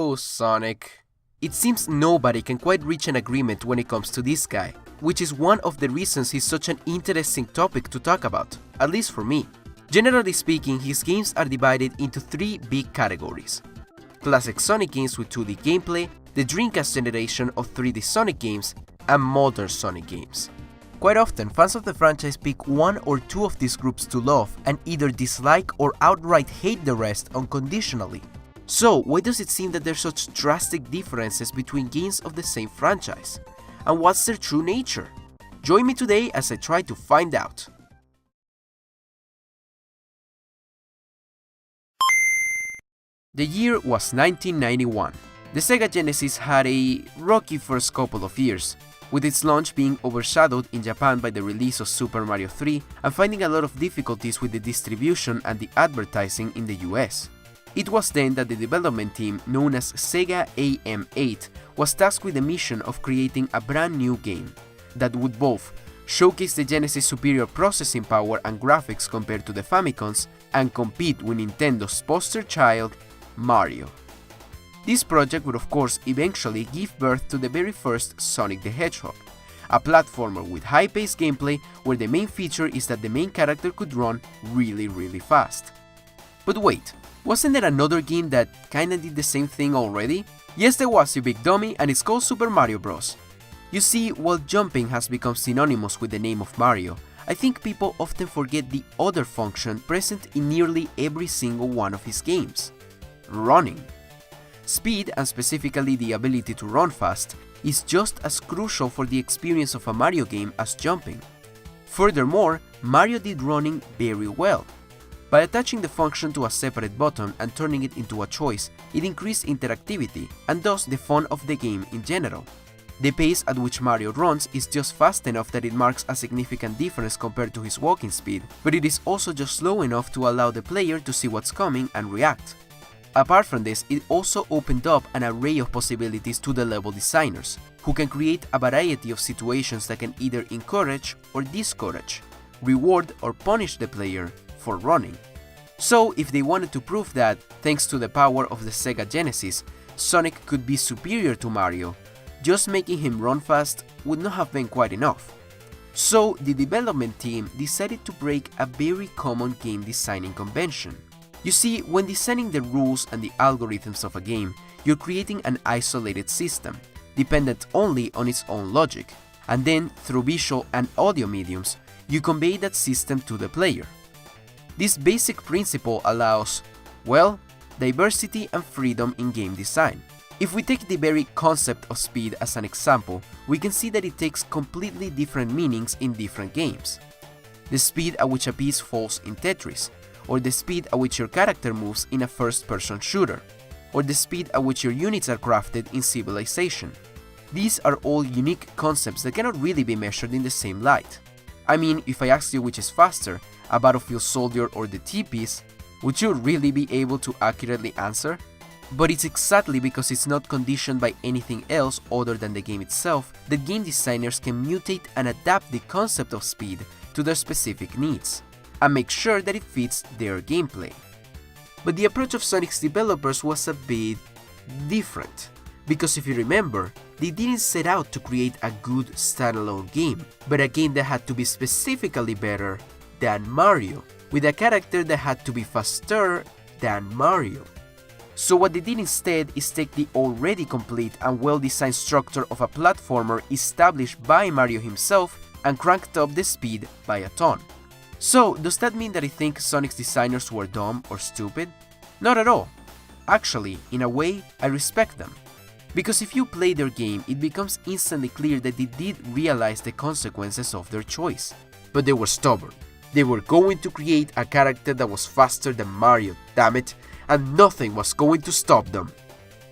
Oh, Sonic. It seems nobody can quite reach an agreement when it comes to this guy, which is one of the reasons he's such an interesting topic to talk about, at least for me. Generally speaking, his games are divided into three big categories: classic Sonic games with 2D gameplay, the Dreamcast generation of 3D Sonic games, and modern Sonic games. Quite often, fans of the franchise pick one or two of these groups to love and either dislike or outright hate the rest unconditionally. So, why does it seem that there's such drastic differences between games of the same franchise? And what's their true nature? Join me today as I try to find out. The year was 1991. The Sega Genesis had a rocky first couple of years, with its launch being overshadowed in Japan by the release of Super Mario 3 and finding a lot of difficulties with the distribution and the advertising in the US. It was then that the development team, known as Sega AM8, was tasked with the mission of creating a brand new game that would both showcase the Genesis' superior processing power and graphics compared to the Famicom's and compete with Nintendo's poster child, Mario. This project would of course eventually give birth to the very first Sonic the Hedgehog, a platformer with high-paced gameplay where the main feature is that the main character could run really fast. But wait, wasn't there another game that kinda did the same thing already? Yes, there was, you big dummy, and it's called Super Mario Bros. You see, while jumping has become synonymous with the name of Mario, I think people often forget the other function present in nearly every single one of his games: running. Speed, and specifically the ability to run fast, is just as crucial for the experience of a Mario game as jumping. Furthermore, Mario did running very well. By attaching the function to a separate button and turning it into a choice, it increased interactivity and thus the fun of the game in general. The pace at which Mario runs is just fast enough that it marks a significant difference compared to his walking speed, but it is also just slow enough to allow the player to see what's coming and react. Apart from this, it also opened up an array of possibilities to the level designers, who can create a variety of situations that can either encourage or discourage, reward or punish the player for running. So, if they wanted to prove that, thanks to the power of the Sega Genesis, Sonic could be superior to Mario, just making him run fast would not have been quite enough. So, the development team decided to break a very common game designing convention. You see, when designing the rules and the algorithms of a game, you're creating an isolated system, dependent only on its own logic, and then, through visual and audio mediums, you convey that system to the player. This basic principle allows, well, diversity and freedom in game design. If we take the very concept of speed as an example, we can see that it takes completely different meanings in different games. The speed at which a piece falls in Tetris, or the speed at which your character moves in a first-person shooter, or the speed at which your units are crafted in Civilization. These are all unique concepts that cannot really be measured in the same light. I mean, if I asked you which is faster, a Battlefield Soldier or the T-piece, would you really be able to accurately answer? But it's exactly because it's not conditioned by anything else other than the game itself that game designers can mutate and adapt the concept of speed to their specific needs, and make sure that it fits their gameplay. But the approach of Sonic's developers was a bit different, because if you remember, they didn't set out to create a good standalone game, but a game that had to be specifically better than Mario, with a character that had to be faster than Mario. So what they did instead is take the already complete and well-designed structure of a platformer established by Mario himself and cranked up the speed by a ton. So, does that mean that I think Sonic's designers were dumb or stupid? Not at all. Actually, in a way, I respect them. Because if you play their game, it becomes instantly clear that they did realize the consequences of their choice. But they were stubborn. They were going to create a character that was faster than Mario, damn it, and nothing was going to stop them.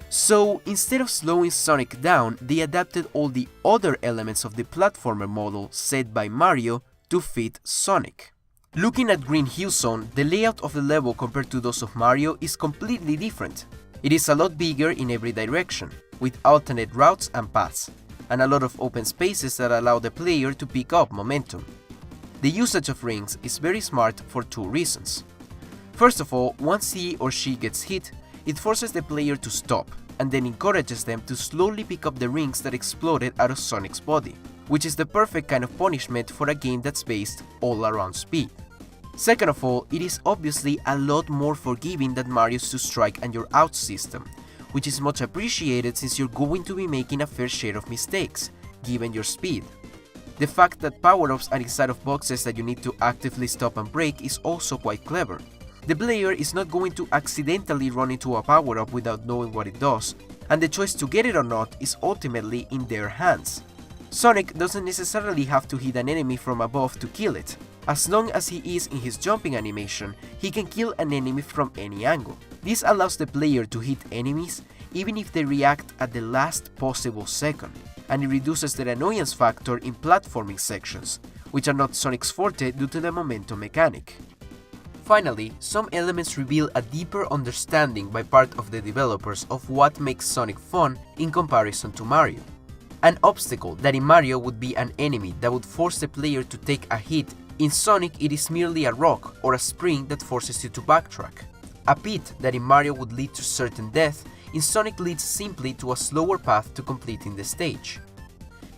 So, instead of slowing Sonic down, they adapted all the other elements of the platformer model set by Mario to fit Sonic. Looking at Green Hill Zone, the layout of the level compared to those of Mario is completely different. It is a lot bigger in every direction, with alternate routes and paths, and a lot of open spaces that allow the player to pick up momentum. The usage of rings is very smart for two reasons. First of all, once he or she gets hit, it forces the player to stop, and then encourages them to slowly pick up the rings that exploded out of Sonic's body, which is the perfect kind of punishment for a game that's based all around speed. Second of all, it is obviously a lot more forgiving than Mario's Two Strike and You're Out system, which is much appreciated since you're going to be making a fair share of mistakes, given your speed. The fact that power-ups are inside of boxes that you need to actively stop and break is also quite clever. The player is not going to accidentally run into a power-up without knowing what it does, and the choice to get it or not is ultimately in their hands. Sonic doesn't necessarily have to hit an enemy from above to kill it. As long as he is in his jumping animation, he can kill an enemy from any angle. This allows the player to hit enemies even if they react at the last possible second, and it reduces the annoyance factor in platforming sections, which are not Sonic's forte due to the momentum mechanic. Finally, some elements reveal a deeper understanding by part of the developers of what makes Sonic fun in comparison to Mario. An obstacle that in Mario would be an enemy that would force the player to take a hit, in Sonic it is merely a rock or a spring that forces you to backtrack. A pit that in Mario would lead to certain death, in Sonic leads simply to a slower path to completing the stage.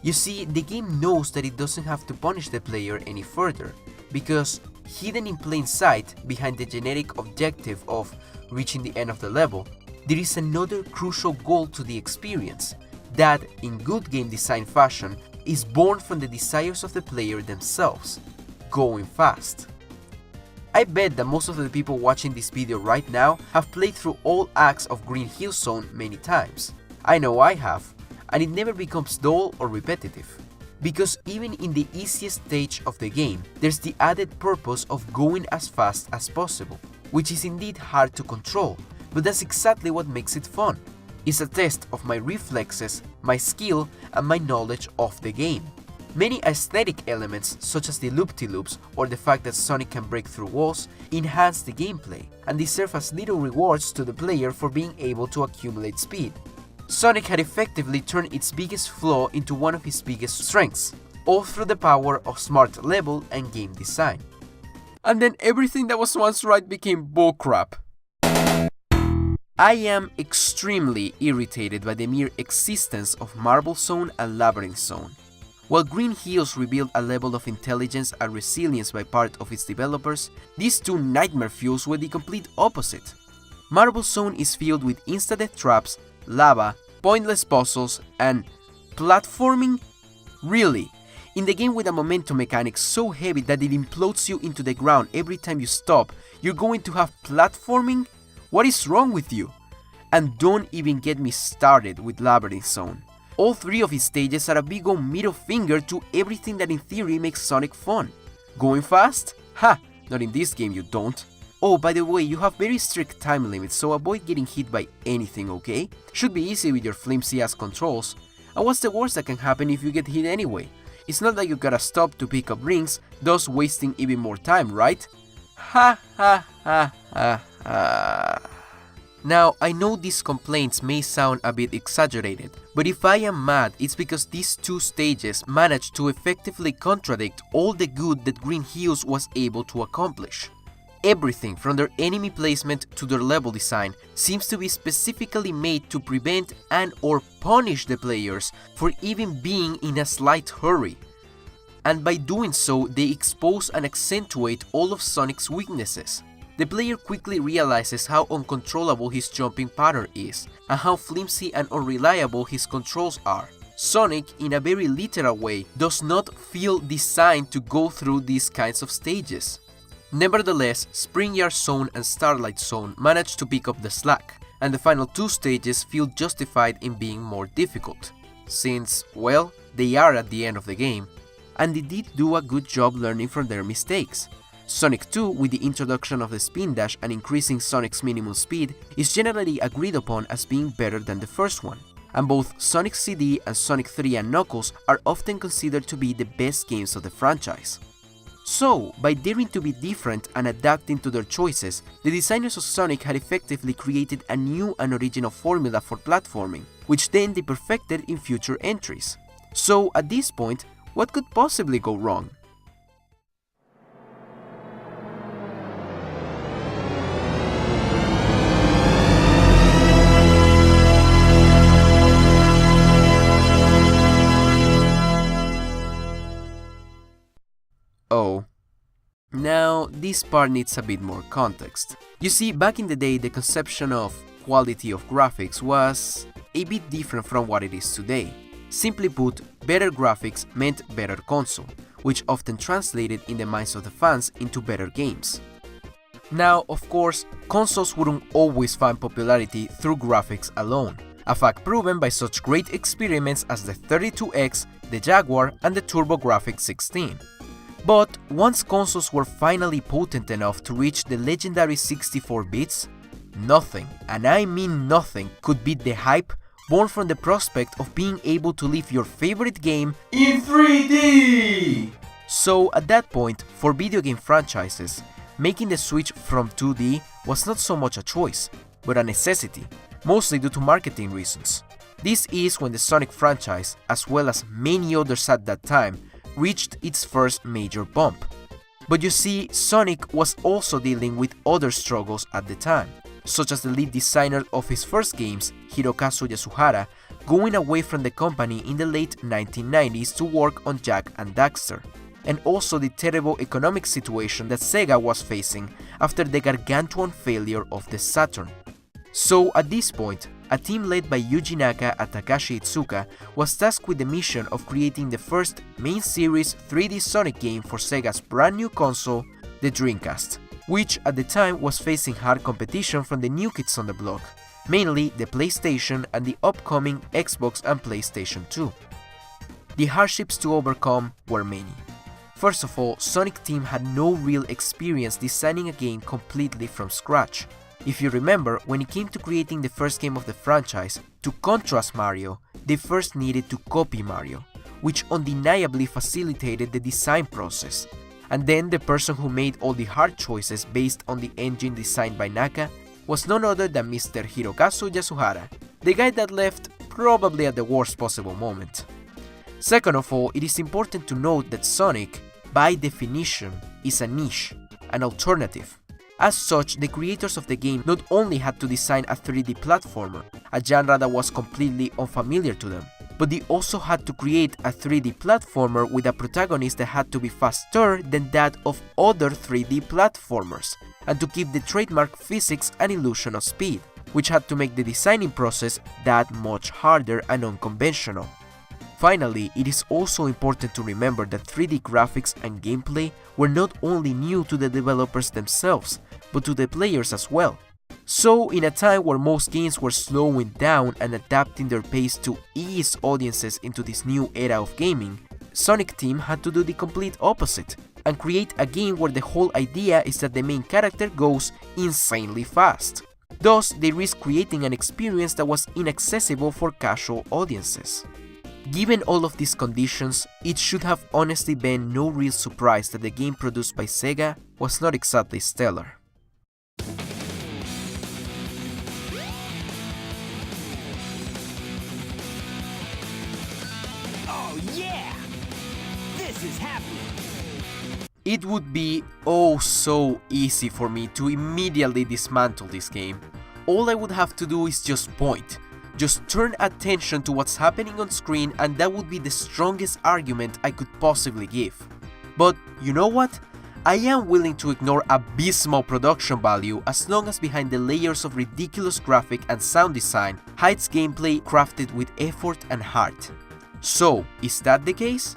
You see, the game knows that it doesn't have to punish the player any further, because hidden in plain sight behind the generic objective of reaching the end of the level, there is another crucial goal to the experience that, in good game design fashion, is born from the desires of the player themselves: going fast. I bet that most of the people watching this video right now have played through all acts of Green Hill Zone many times. I know I have, and it never becomes dull or repetitive. Because even in the easiest stage of the game, there's the added purpose of going as fast as possible, which is indeed hard to control, but that's exactly what makes it fun. It's a test of my reflexes, my skill, and my knowledge of the game. Many aesthetic elements, such as the loop-de-loops or the fact that Sonic can break through walls, enhance the gameplay, and they serve as little rewards to the player for being able to accumulate speed. Sonic had effectively turned its biggest flaw into one of his biggest strengths, all through the power of smart level and game design. And then everything that was once right became bullcrap. I am extremely irritated by the mere existence of Marble Zone and Labyrinth Zone. While Green Hills revealed a level of intelligence and resilience by part of its developers, these two nightmare fuels were the complete opposite. Marble Zone is filled with insta-death traps, lava, pointless puzzles, and platforming? Really? In the game with a momentum mechanic so heavy that it implodes you into the ground every time you stop, you're going to have platforming? What is wrong with you? And don't even get me started with Labyrinth Zone. All three of its stages are a big old middle finger to everything that in theory makes Sonic fun. Going fast? Ha! Not in this game you don't. Oh, by the way, you have very strict time limits, so avoid getting hit by anything, okay? Should be easy with your flimsy ass controls. And what's the worst that can happen if you get hit anyway? It's not like you gotta stop to pick up rings, thus wasting even more time, right? Ha ha ha ha ha. Now, I know these complaints may sound a bit exaggerated, but if I am mad, it's because these two stages managed to effectively contradict all the good that Green Hills was able to accomplish. Everything from their enemy placement to their level design seems to be specifically made to prevent and or punish the players for even being in a slight hurry. And by doing so, they expose and accentuate all of Sonic's weaknesses. The player quickly realizes how uncontrollable his jumping pattern is, and how flimsy and unreliable his controls are. Sonic, in a very literal way, does not feel designed to go through these kinds of stages. Nevertheless, Spring Yard Zone and Starlight Zone manage to pick up the slack, and the final two stages feel justified in being more difficult, since, well, they are at the end of the game, and they did do a good job learning from their mistakes. Sonic 2, with the introduction of the spin dash and increasing Sonic's minimum speed, is generally agreed upon as being better than the first one, and both Sonic CD and Sonic 3 and Knuckles are often considered to be the best games of the franchise. So, by daring to be different and adapting to their choices, the designers of Sonic had effectively created a new and original formula for platforming, which then they perfected in future entries. So, at this point, what could possibly go wrong? this part needs a bit more context. You see, back in the day, the conception of quality of graphics was a bit different from what it is today. Simply put, better graphics meant better console, which often translated in the minds of the fans into better games. Now, of course, consoles wouldn't always find popularity through graphics alone, a fact proven by such great experiments as the 32X, the Jaguar, and the TurboGrafx-16. But once consoles were finally potent enough to reach the legendary 64 bits, nothing, and I mean nothing, could beat the hype born from the prospect of being able to live your favorite game in 3D! So at that point, for video game franchises, making the switch from 2D was not so much a choice, but a necessity, mostly due to marketing reasons. This is when the Sonic franchise, as well as many others at that time, reached its first major bump. But you see, Sonic was also dealing with other struggles at the time, such as the lead designer of his first games, Hirokazu Yasuhara, going away from the company in the late 1990s to work on Jak and Daxter, and also the terrible economic situation that Sega was facing after the gargantuan failure of the Saturn. So at this point, a team led by Yuji Naka and Takashi Iizuka was tasked with the mission of creating the first main series 3D Sonic game for Sega's brand new console, the Dreamcast, which at the time was facing hard competition from the new kids on the block, mainly the PlayStation and the upcoming Xbox and PlayStation 2. The hardships to overcome were many. First of all, Sonic Team had no real experience designing a game completely from scratch. If you remember, when it came to creating the first game of the franchise, to contrast Mario, they first needed to copy Mario, which undeniably facilitated the design process. And then the person who made all the hard choices based on the engine designed by Naka was none other than Mr. Hirokazu Yasuhara, the guy that left probably at the worst possible moment. Second of all, it is important to note that Sonic, by definition, is a niche, an alternative. As such, the creators of the game not only had to design a 3D platformer, a genre that was completely unfamiliar to them, but they also had to create a 3D platformer with a protagonist that had to be faster than that of other 3D platformers, and to keep the trademark physics and illusion of speed, which had to make the designing process that much harder and unconventional. Finally, it is also important to remember that 3D graphics and gameplay were not only new to the developers themselves, but to the players as well. So, in a time where most games were slowing down and adapting their pace to ease audiences into this new era of gaming, Sonic Team had to do the complete opposite and create a game where the whole idea is that the main character goes insanely fast. Thus, they risked creating an experience that was inaccessible for casual audiences. Given all of these conditions, it should have honestly been no real surprise that the game produced by Sega was not exactly stellar. Oh yeah! This is happening! It would be oh so easy for me to immediately dismantle this game. All I would have to do is just point. Just turn attention to what's happening on screen, and that would be the strongest argument I could possibly give. But you know what? I am willing to ignore abysmal production value as long as behind the layers of ridiculous graphic and sound design hides gameplay crafted with effort and heart. So, is that the case?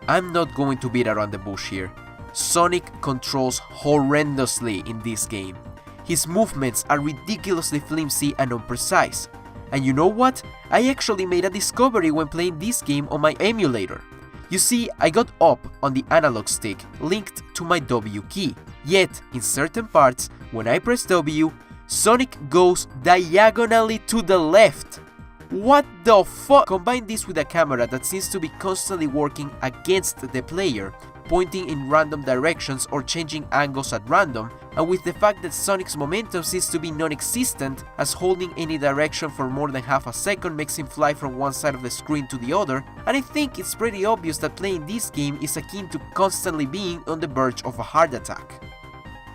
I'm not going to beat around the bush here. Sonic controls horrendously in this game. His movements are ridiculously flimsy and imprecise. And you know what? I actually made a discovery when playing this game on my emulator. You see, I got up on the analog stick linked to my W key, yet in certain parts, when I press W, Sonic goes diagonally to the left. What the fuck? Combine this with a camera that seems to be constantly working against the player, pointing in random directions or changing angles at random, and with the fact that Sonic's momentum seems to be non-existent, as holding any direction for more than half a second makes him fly from one side of the screen to the other, and I think it's pretty obvious that playing this game is akin to constantly being on the verge of a heart attack.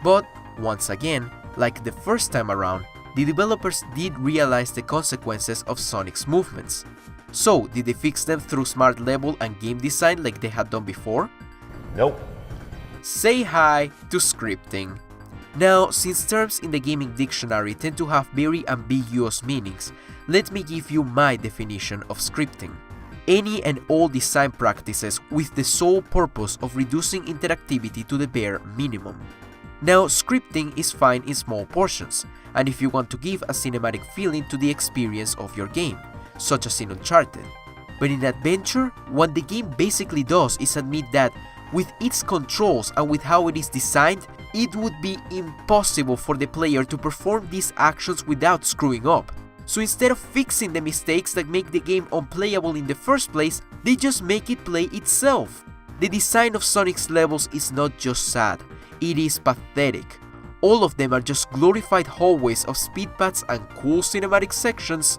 But, once again, like the first time around, the developers did realize the consequences of Sonic's movements. So, did they fix them through smart level and game design like they had done before? Nope. Say hi to scripting. Now, since terms in the gaming dictionary tend to have very ambiguous meanings, let me give you my definition of scripting. Any and all design practices with the sole purpose of reducing interactivity to the bare minimum. Now, scripting is fine in small portions, and if you want to give a cinematic feeling to the experience of your game, such as in Uncharted. But in adventure, what the game basically does is admit that, with its controls and with how it is designed, it would be impossible for the player to perform these actions without screwing up. So instead of fixing the mistakes that make the game unplayable in the first place, they just make it play itself. The design of Sonic's levels is not just sad, it is pathetic. All of them are just glorified hallways of speed pads and cool cinematic sections.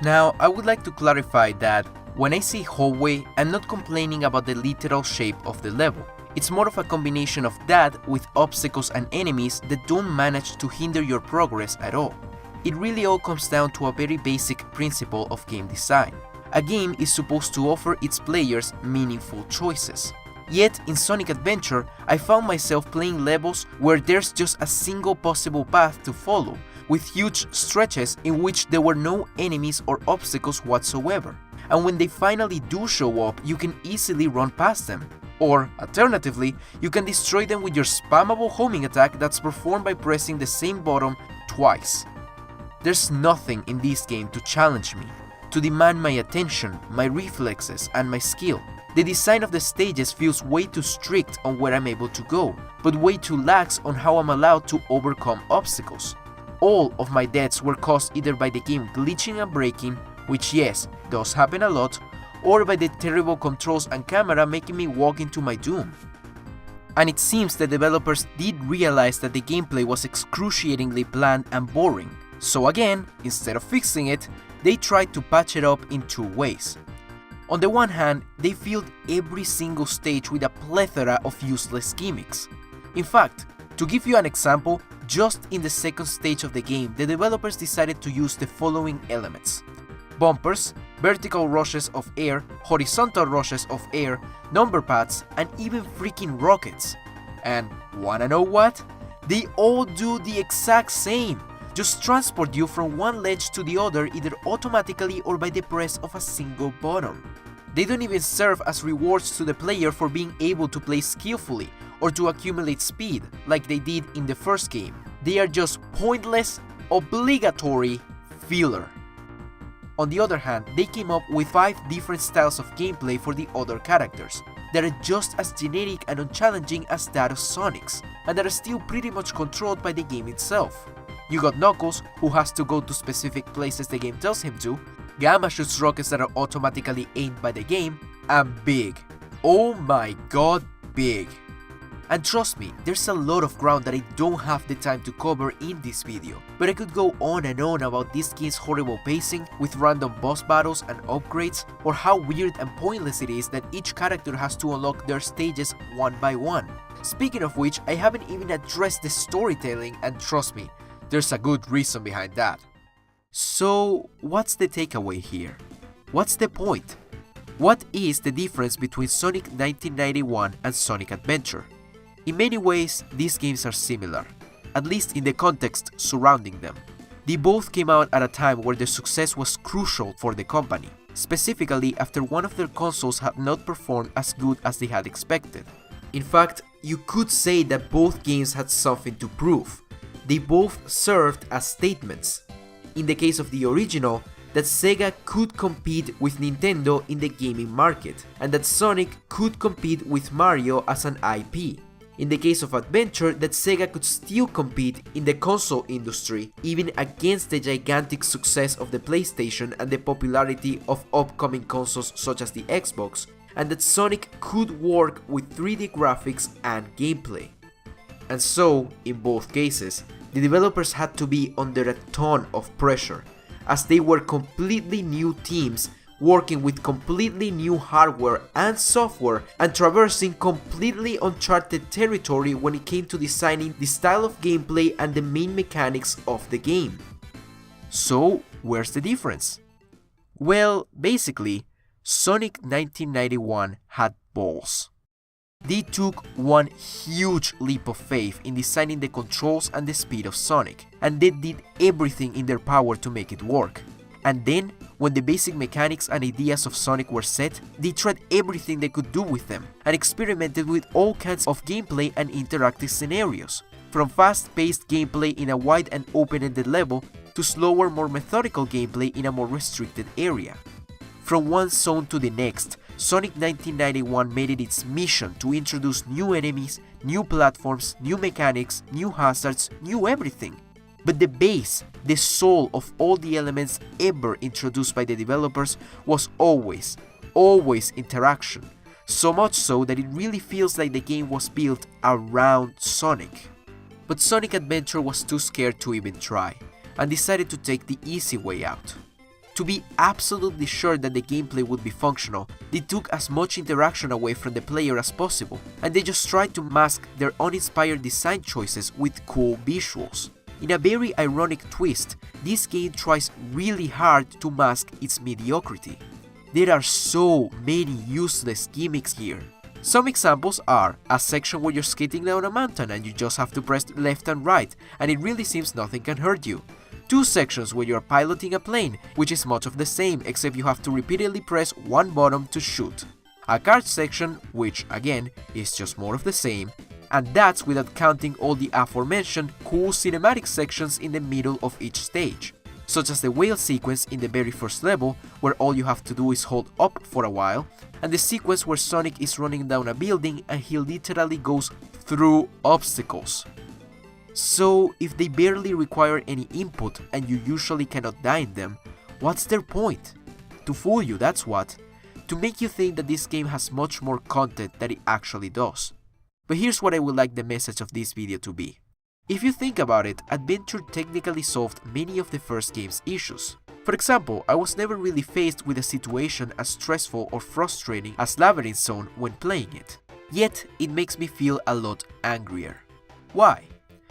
Now, I would like to clarify that when I say hallway, I'm not complaining about the literal shape of the level. It's more of a combination of that with obstacles and enemies that don't manage to hinder your progress at all. It really all comes down to a very basic principle of game design. A game is supposed to offer its players meaningful choices. Yet, in Sonic Adventure, I found myself playing levels where there's just a single possible path to follow, with huge stretches in which there were no enemies or obstacles whatsoever. And when they finally do show up, you can easily run past them. Or, alternatively, you can destroy them with your spammable homing attack that's performed by pressing the same button twice. There's nothing in this game to challenge me, to demand my attention, my reflexes, and my skill. The design of the stages feels way too strict on where I'm able to go, but way too lax on how I'm allowed to overcome obstacles. All of my deaths were caused either by the game glitching and breaking, which yes, does happen a lot, or by the terrible controls and camera making me walk into my doom. And it seems the developers did realize that the gameplay was excruciatingly bland and boring, so again, instead of fixing it, they tried to patch it up in two ways. On the one hand, they filled every single stage with a plethora of useless gimmicks. In fact, to give you an example, just in the second stage of the game, the developers decided to use the following elements: bumpers, vertical rushes of air, horizontal rushes of air, number pads, and even freaking rockets. And wanna know what? They all do the exact same. Just transport you from one ledge to the other either automatically or by the press of a single button. They don't even serve as rewards to the player for being able to play skillfully or to accumulate speed like they did in the first game. They are just pointless, obligatory filler. On the other hand, they came up with 5 different styles of gameplay for the other characters that are just as generic and unchallenging as that of Sonic's, and that are still pretty much controlled by the game itself. You got Knuckles, who has to go to specific places the game tells him to, Gamma shoots rockets that are automatically aimed by the game, and Big. Oh my god, Big. And trust me, there's a lot of ground that I don't have the time to cover in this video, but I could go on and on about this game's horrible pacing with random boss battles and upgrades, or how weird and pointless it is that each character has to unlock their stages one by one. Speaking of which, I haven't even addressed the storytelling, and trust me, there's a good reason behind that. So, what's the takeaway here? What's the point? What is the difference between Sonic 1991 and Sonic Adventure? In many ways, these games are similar, at least in the context surrounding them. They both came out at a time where their success was crucial for the company, specifically after one of their consoles had not performed as good as they had expected. In fact, you could say that both games had something to prove. They both served as statements. In the case of the original, that Sega could compete with Nintendo in the gaming market, and that Sonic could compete with Mario as an IP. In the case of Adventure, that Sega could still compete in the console industry, even against the gigantic success of the PlayStation and the popularity of upcoming consoles such as the Xbox, and that Sonic could work with 3D graphics and gameplay. And so, in both cases, the developers had to be under a ton of pressure, as they were completely new teams working with completely new hardware and software and traversing completely uncharted territory when it came to designing the style of gameplay and the main mechanics of the game. So, where's the difference? Well, basically, Sonic 1991 had balls. They took one huge leap of faith in designing the controls and the speed of Sonic, and they did everything in their power to make it work. And then, when the basic mechanics and ideas of Sonic were set, they tried everything they could do with them, and experimented with all kinds of gameplay and interactive scenarios, from fast-paced gameplay in a wide and open-ended level to slower, more methodical gameplay in a more restricted area. From one zone to the next, Sonic 1991 made it its mission to introduce new enemies, new platforms, new mechanics, new hazards, new everything. But the base, the soul of all the elements ever introduced by the developers was always interaction. So much so that it really feels like the game was built around Sonic. But Sonic Adventure was too scared to even try, and decided to take the easy way out. To be absolutely sure that the gameplay would be functional, they took as much interaction away from the player as possible, and they just tried to mask their uninspired design choices with cool visuals. In a very ironic twist, this game tries really hard to mask its mediocrity. There are so many useless gimmicks here. Some examples are a section where you're skating down a mountain and you just have to press left and right, and it really seems nothing can hurt you. Two sections where you're piloting a plane, which is much of the same except you have to repeatedly press one button to shoot. A card section, which again is just more of the same, and that's without counting all the aforementioned cool cinematic sections in the middle of each stage, such as the whale sequence in the very first level where all you have to do is hold up for a while, and the sequence where Sonic is running down a building and he literally goes through obstacles. So, if they barely require any input and you usually cannot die in them, what's their point? To fool you, that's what. To make you think that this game has much more content than it actually does. But here's what I would like the message of this video to be. If you think about it, Adventure technically solved many of the first game's issues. For example, I was never really faced with a situation as stressful or frustrating as Labyrinth Zone when playing it. Yet, it makes me feel a lot angrier. Why?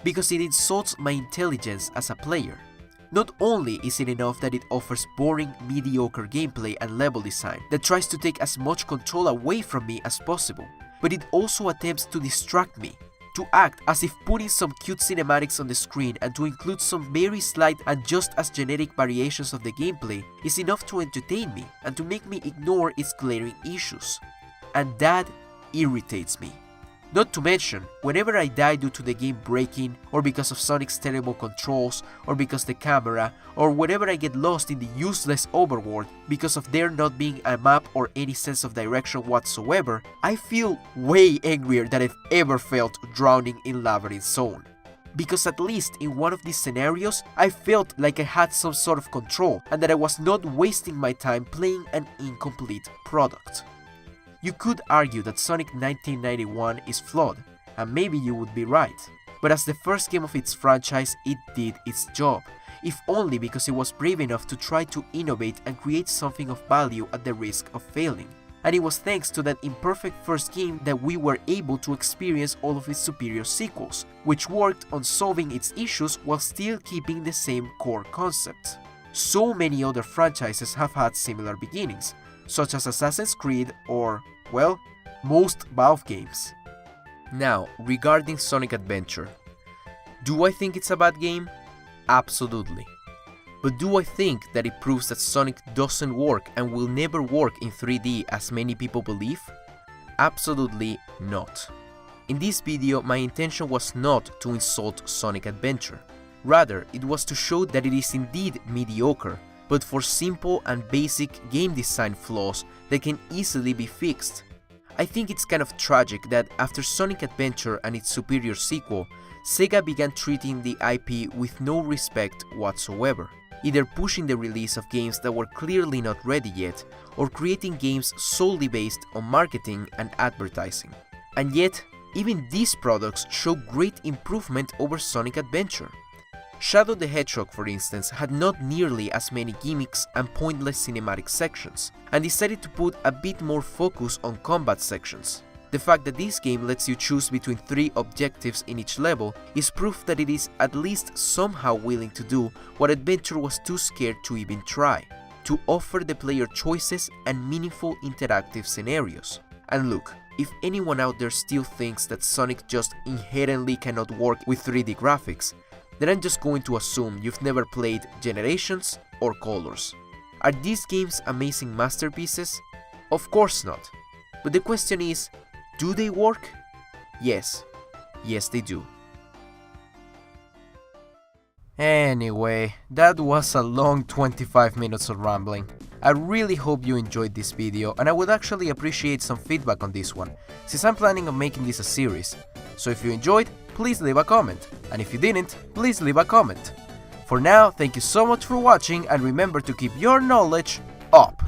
Because it insults my intelligence as a player. Not only is it enough that it offers boring, mediocre gameplay and level design that tries to take as much control away from me as possible, but it also attempts to distract me, to act as if putting some cute cinematics on the screen and to include some very slight and just as generic variations of the gameplay is enough to entertain me and to make me ignore its glaring issues. And that irritates me. Not to mention, whenever I die due to the game breaking, or because of Sonic's terrible controls, or because the camera, or whenever I get lost in the useless overworld because of there not being a map or any sense of direction whatsoever, I feel way angrier than I've ever felt drowning in Labyrinth Zone. Because at least in one of these scenarios, I felt like I had some sort of control and that I was not wasting my time playing an incomplete product. You could argue that Sonic 1991 is flawed, and maybe you would be right, but as the first game of its franchise, it did its job, if only because it was brave enough to try to innovate and create something of value at the risk of failing. And it was thanks to that imperfect first game that we were able to experience all of its superior sequels, which worked on solving its issues while still keeping the same core concepts. So many other franchises have had similar beginnings, such as Assassin's Creed or, well, most Valve games. Now, regarding Sonic Adventure, do I think it's a bad game? Absolutely. But do I think that it proves that Sonic doesn't work and will never work in 3D as many people believe? Absolutely not. In this video, my intention was not to insult Sonic Adventure. Rather, it was to show that it is indeed mediocre, but for simple and basic game design flaws that can easily be fixed. I think it's kind of tragic that after Sonic Adventure and its superior sequel, Sega began treating the IP with no respect whatsoever, either pushing the release of games that were clearly not ready yet, or creating games solely based on marketing and advertising. And yet, even these products show great improvement over Sonic Adventure. Shadow the Hedgehog, for instance, had not nearly as many gimmicks and pointless cinematic sections, and decided to put a bit more focus on combat sections. The fact that this game lets you choose between 3 objectives in each level is proof that it is at least somehow willing to do what Adventure was too scared to even try, to offer the player choices and meaningful interactive scenarios. And look, If anyone out there still thinks that Sonic just inherently cannot work with 3D graphics, then I'm just going to assume you've never played Generations or Colors. Are these games amazing masterpieces? Of course not. But the question is, do they work? Yes. Yes, they do. Anyway, that was a long 25 minutes of rambling. I really hope you enjoyed this video, and I would actually appreciate some feedback on this one, since I'm planning on making this a series. So if you enjoyed, please leave a comment, and if you didn't, please leave a comment. For now, thank you so much for watching, and remember to keep your knowledge up!